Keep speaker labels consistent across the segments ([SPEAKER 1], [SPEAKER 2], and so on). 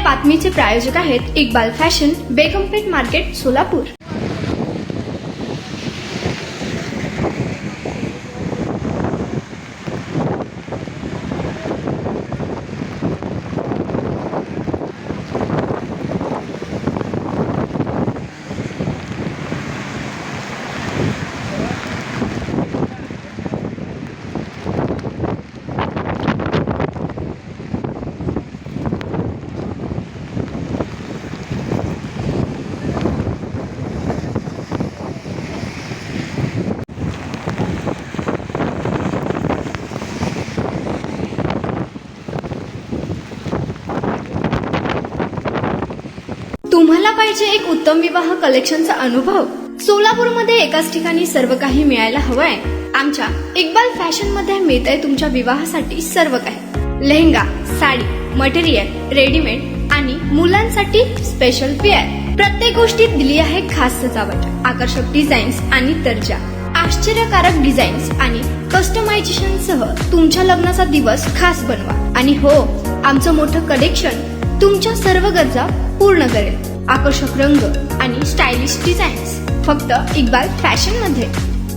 [SPEAKER 1] बातमीचे प्रायोजक आहेत Iqbal fashion, बेगमपेठ market, Solapur. तुम्हाला पाहिजे एक उत्तम विवाह कलेक्शनचा अनुभव? सोलापूरमध्ये एकाच ठिकाणी सर्व काही मिळायला हवंय? आमच्या इक्बाल फॅशन मध्ये मिळतंय तुमच्या विवाहासाठी सर्व काही। लेहंगा, साडी, मटेरियल, रेडीमेड आणि मुलांसाठी स्पेशल वेअर। प्रत्येक गोष्टीत दिली आहे खास सजावट, आकर्षक डिझाईन्स आणि दर्जा, आश्चर्यकारक डिझाईन्स आणि कस्टमायझेशन सह तुमच्या लग्नाचा दिवस खास बनवा। आणि हो, आमचं मोठं कलेक्शन तुमच्या सर्व गरजा पूर्ण करेल। आकर्षक रंग आणि स्टायलिश डिझाईन्स फक्त इक्बाल फॅशन मध्ये।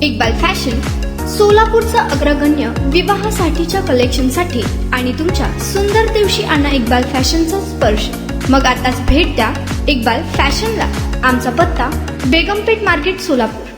[SPEAKER 1] इक्बाल फॅशन सोलापूरचा अग्रगण्य विवाहासाठीच्या कलेक्शनसाठी आणि तुमच्या सुंदर दिवशी आणा इक्बाल फॅशनचा स्पर्श। मग आताच भेट द्या इक्बाल फॅशनला। आमचा पत्ता बेगमपेठ मार्केट, सोलापूर।